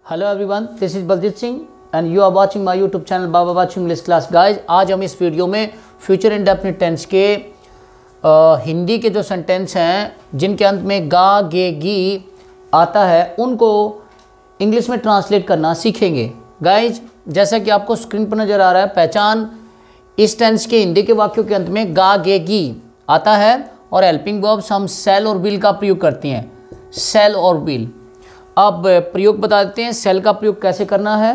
Hello everyone, this is Baljeet Singh and you are watching my YouTube channel Baba watching English class. Guys, आज हम इस video में future indefinite tense के हिंदी के जो सेंटेंस हैं जिनके अंत में गा गे गी आता है उनको इंग्लिश में ट्रांसलेट करना सीखेंगे। गाइज, जैसा कि आपको स्क्रीन पर नज़र आ रहा है, पहचान इस टेंस के हिंदी के वाक्यों के अंत में गा गे गी आता है और हेल्पिंग वर्ब्स हम सेल और विल का प्रयोग करते हैं। सेल और विल। अब प्रयोग बता देते हैं सेल का प्रयोग कैसे करना है।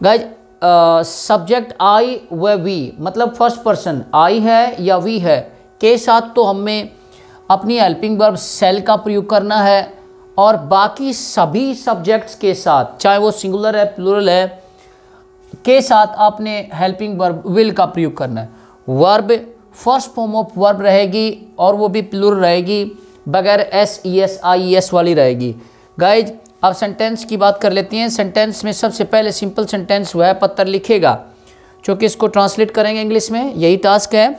गाइज, सब्जेक्ट आई व वी, मतलब फर्स्ट पर्सन आई है या वी है के साथ तो हमें अपनी हेल्पिंग वर्ब सेल का प्रयोग करना है और बाकी सभी सब्जेक्ट्स के साथ, चाहे वो सिंगुलर है प्लूरल है, के साथ आपने हेल्पिंग वर्ब विल का प्रयोग करना है। Verb first form of verb रहेगी और वो भी प्लूरल रहेगी, बगैर S E S I S वाली रहेगी। गाइज, अब सेंटेंस की बात कर लेते हैं। सेंटेंस में सबसे पहले सिंपल सेंटेंस वह पत्थर लिखेगा, क्योंकि इसको ट्रांसलेट करेंगे इंग्लिश में, यही टास्क है।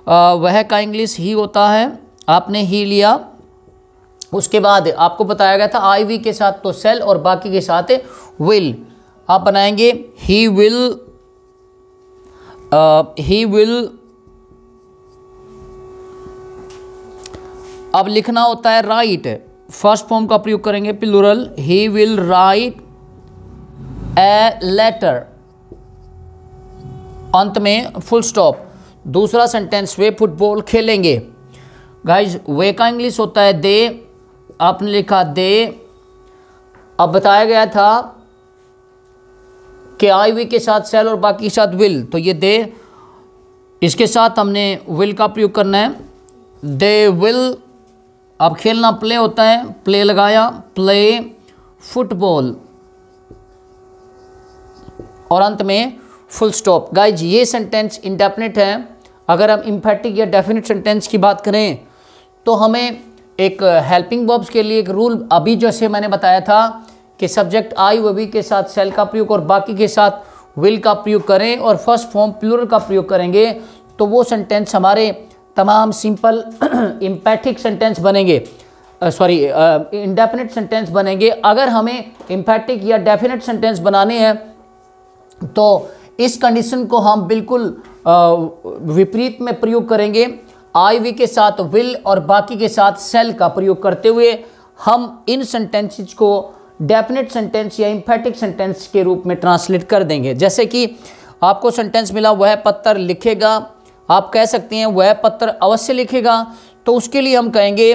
वह का इंग्लिश ही होता है, आपने ही लिया। उसके बाद आपको बताया गया था आई वी के साथ तो सेल और बाकी के साथ विल। आप बनाएंगे ही विल। अब लिखना होता है राइट, फर्स्ट फॉर्म का प्रयोग करेंगे plural, he will write a letter, अंत में फुल स्टॉप। दूसरा सेंटेंस वे फुटबॉल खेलेंगे। गाइज, वे का इंग्लिश होता है दे, आपने लिखा दे। अब बताया गया था कि आई वी के साथ सेल और बाकी के साथ विल, तो ये दे, इसके साथ हमने विल का प्रयोग करना है। They will. अब खेलना प्ले होता है, प्ले लगाया, प्ले फुटबॉल और अंत में फुल स्टॉप। गाइज, ये सेंटेंस इंडेफिनिट है। अगर हम एम्फैटिक या डेफिनिट सेंटेंस की बात करें तो हमें एक हेल्पिंग वर्ब्स के लिए एक रूल, अभी जैसे मैंने बताया था कि सब्जेक्ट आई व वी के साथ सेल का प्रयोग और बाकी के साथ विल का प्रयोग करें और फर्स्ट फॉर्म प्लूरल का प्रयोग करेंगे तो वो सेंटेंस हमारे तमाम सिंपल एम्फैटिक सेंटेंस बनेंगे, इंडेफिनिट सेंटेंस बनेंगे। अगर हमें एम्फैटिक या डेफिनिट सेंटेंस बनाने हैं तो इस कंडीशन को हम बिल्कुल विपरीत में प्रयोग करेंगे। आई वी के साथ विल और बाकी के साथ सेल का प्रयोग करते हुए हम इन सेंटेंसेस को डेफिनिट सेंटेंस या एम्फैटिक सेंटेंस के रूप में ट्रांसलेट कर देंगे। जैसे कि आपको सेंटेंस मिला वह पत्थर लिखेगा, आप कह सकते हैं वह पत्र अवश्य लिखेगा, तो उसके लिए हम कहेंगे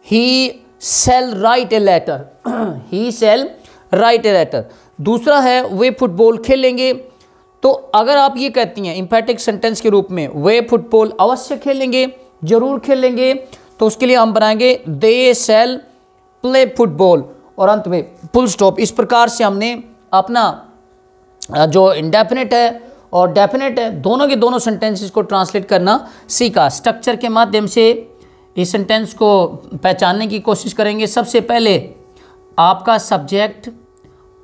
he shall write a letter, he shall write a letter. दूसरा है वे फुटबॉल खेलेंगे, तो अगर आप ये कहती हैं एम्फैटिक सेंटेंस के रूप में वे फुटबॉल अवश्य खेलेंगे, जरूर खेलेंगे, तो उसके लिए हम बनाएंगे दे सेल प्ले फुटबॉल और अंत में फुल स्टॉप। इस प्रकार से हमने अपना जो इंडेफिनिट है और डेफिनेट है दोनों के दोनों सेंटेंसेस को ट्रांसलेट करना सीखा। स्ट्रक्चर के माध्यम से इस सेंटेंस को पहचानने की कोशिश करेंगे। सबसे पहले आपका subject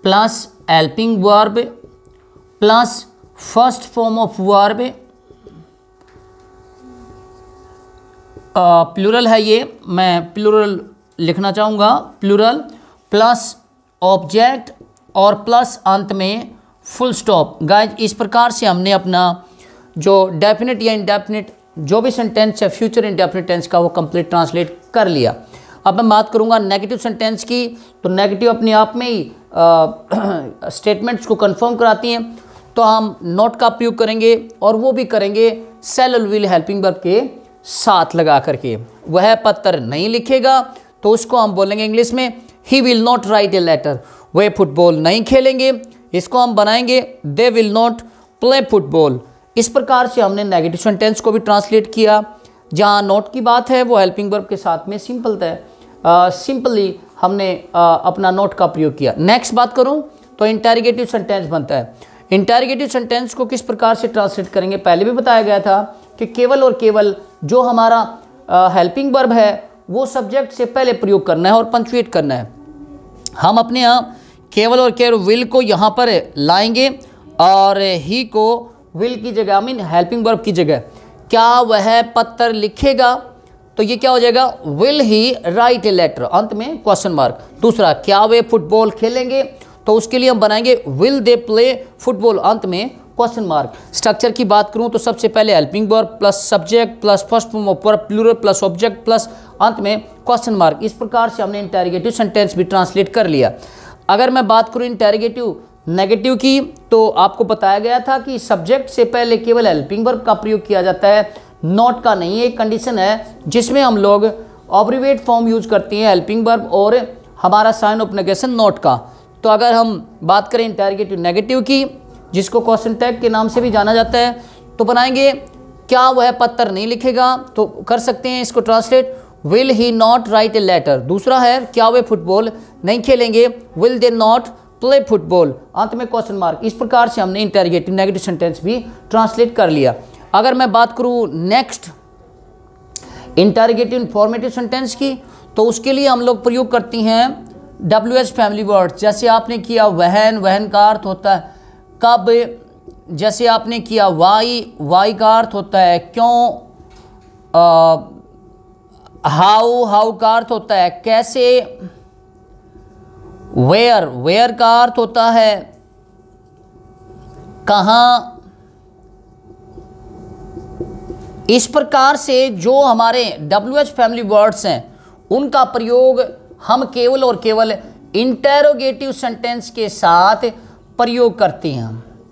plus helping verb plus first form of verb, plural है ये, मैं प्लूरल लिखना चाहूँगा, प्लूरल प्लस ऑब्जेक्ट और प्लस अंत में फुल स्टॉप। गाइज, इस प्रकार से हमने अपना जो डेफिनेट या इंडेफिनिट जो भी सेंटेंस है फ्यूचर इंडेफिनिट टेंस का वो कंप्लीट ट्रांसलेट कर लिया। अब मैं बात करूंगा नेगेटिव सेंटेंस की, तो नेगेटिव अपने आप में ही स्टेटमेंट्स को कंफर्म कराती हैं, तो हम नॉट का प्रयोग करेंगे और वो भी करेंगे सेल और विल हेल्पिंग वर्ब के साथ लगा करके। वह पत्र नहीं लिखेगा तो उसको हम बोलेंगे इंग्लिश में he will not write a letter. वह फुटबॉल नहीं खेलेंगे, इसको हम बनाएंगे they will not play football. इस प्रकार से हमने नेगेटिव सेंटेंस को भी ट्रांसलेट किया। जहाँ नॉट की बात है वो हेल्पिंग वर्ब के साथ में सिंपली हमने अपना नॉट का प्रयोग किया। नेक्स्ट बात करूँ तो इंटरोगेटिव सेंटेंस बनता है। इंटरोगेटिव सेंटेंस को किस प्रकार से ट्रांसलेट करेंगे, पहले भी बताया गया था कि केवल और केवल जो हमारा हेल्पिंग वर्ब है वो सब्जेक्ट से पहले प्रयोग करना है और पंक्चुएट करना है। हम अपने यहाँ केवल और केवल विल को यहाँ पर लाएंगे और ही को विल की जगह, आई मीन हेल्पिंग वर्ब की जगह। क्या वह पत्र लिखेगा, तो ये क्या हो जाएगा, will he write a letter, अंत में क्वेश्चन मार्क। दूसरा, क्या वे फुटबॉल खेलेंगे, तो उसके लिए हम बनाएंगे विल दे प्ले फुटबॉल, अंत में क्वेश्चन मार्क। स्ट्रक्चर की बात करूं तो सबसे पहले helping verb plus subject plus first form of verb plural plus object plus अंत में क्वेश्चन मार्क। इस प्रकार से हमने इंटेरोगेटिव सेंटेंस भी ट्रांसलेट कर लिया। अगर मैं बात करूं इंटेरोगेटिव नेगेटिव की, तो आपको बताया गया था कि सब्जेक्ट से पहले केवल हेल्पिंग वर्ब का प्रयोग किया जाता है, नॉट का नहीं। एक कंडीशन है जिसमें हम लोग ऑब्रिवेट फॉर्म यूज करते हैं हेल्पिंग वर्ब और हमारा साइन ऑफ नेगेशन नॉट का। तो अगर हम बात करें इंटेरोगेटिव नेगेटिव की, जिसको क्वेश्चन टैग के नाम से भी जाना जाता है, तो बनाएंगे क्या वह पत्र नहीं लिखेगा, तो कर सकते हैं इसको translate will he not write a letter. दूसरा है क्या वे फुटबॉल नहीं खेलेंगे, will they not play football, अंत में क्वेश्चन मार्क। इस प्रकार से हमने इंटेरोगेटिव नेगेटिव सेंटेंस भी ट्रांसलेट कर लिया। अगर मैं बात करूं नेक्स्ट इंटेरोगेटिव इंफॉर्मेटिव सेंटेंस की, तो उसके लिए हम लोग प्रयोग करती हैं WH फैमिली वर्ड्स। जैसे आपने किया वहन, वहन का अर्थ होता है कब। जैसे आपने किया वाई, वाई का अर्थ होता है क्यों। हाउ, हाउ का अर्थ होता है कैसे। वेयर, वेयर का अर्थ होता है कहाँ। इस प्रकार से जो हमारे WH फैमिली वर्ड्स हैं उनका प्रयोग हम केवल और केवल इंटेरोगेटिव सेंटेंस के साथ प्रयोग करते हैं।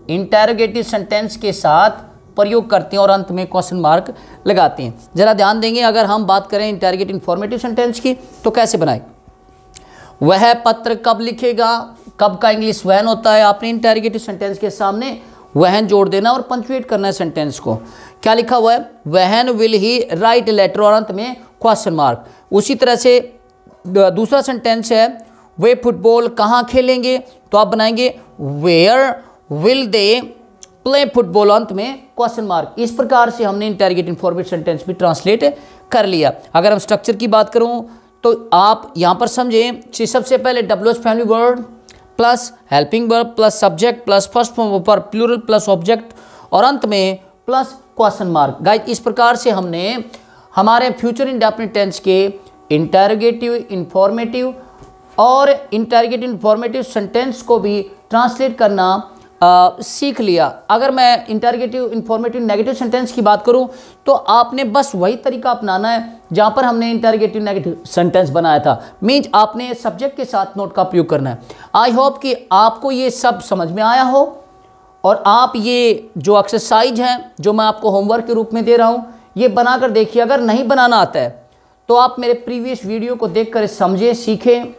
इंटेरोगेटिव सेंटेंस के साथ प्रयोग करते हैं और अंत में क्वेश्चन मार्क लगाते हैं। जरा ध्यान देंगे, अगर हम बात करें इंटेरोगेटिव इंफॉर्मेटिव सेंटेंस की, तो कैसे बनाए। वह पत्र कब लिखेगा, कब का इंग्लिश वहन होता है। आपने इंटेरोगेटिव सेंटेंस के सामने वहन जोड़ देना और पंचुएट करना है सेंटेंस को। क्या लिखा हुआ है, वहन विल ही राइट लेटर और अंत में क्वेश्चन मार्क। उसी तरह से दूसरा सेंटेंस है वे फुटबॉल कहाँ खेलेंगे, तो आप बनाएंगे where will they play football, अंत में क्वेश्चन मार्क। इस प्रकार से हमने इंटेरोगेटिव इंफॉर्मेटिव सेंटेंस भी ट्रांसलेट कर लिया। अगर हम स्ट्रक्चर की बात करूं तो आप यहां पर समझें कि सबसे पहले WH family word plus helping verb plus subject plus first form of verb plural plus object और अंत में प्लस क्वेश्चन मार्क। गाइस, इस प्रकार से हमने हमारे फ्यूचर इंडेफिनिट टेंस के इंटेरोगेटिव इंफॉर्मेटिव और इंटेरोगेटिव इंफॉर्मेटिव सेंटेंस को भी ट्रांसलेट करना सीख लिया। अगर मैं इंटेरोगेटिव इंफॉर्मेटिव नेगेटिव सेंटेंस की बात करूं तो आपने बस वही तरीका अपनाना है जहां पर हमने इंटेरोगेटिव नेगेटिव सेंटेंस बनाया था। मीन्स आपने सब्जेक्ट के साथ नोट का प्रयोग करना है। आई होप कि आपको ये सब समझ में आया हो और आप ये जो एक्सरसाइज हैं जो मैं आपको होमवर्क के रूप में दे रहा हूं, ये बनाकर देखिए। अगर नहीं बनाना आता है तो आप मेरे प्रीवियस वीडियो को देखकर समझें, सीखें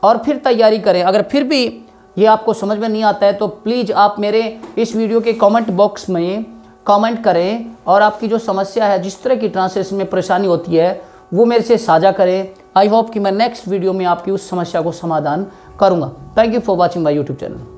और फिर तैयारी करें। अगर फिर भी ये आपको समझ में नहीं आता है तो प्लीज़ आप मेरे इस वीडियो के कमेंट बॉक्स में कमेंट करें और आपकी जो समस्या है, जिस तरह की ट्रांसलेशन में परेशानी होती है, वो मेरे से साझा करें। आई होप कि मैं नेक्स्ट वीडियो में आपकी उस समस्या को समाधान करूँगा। Thank you for watching my YouTube channel.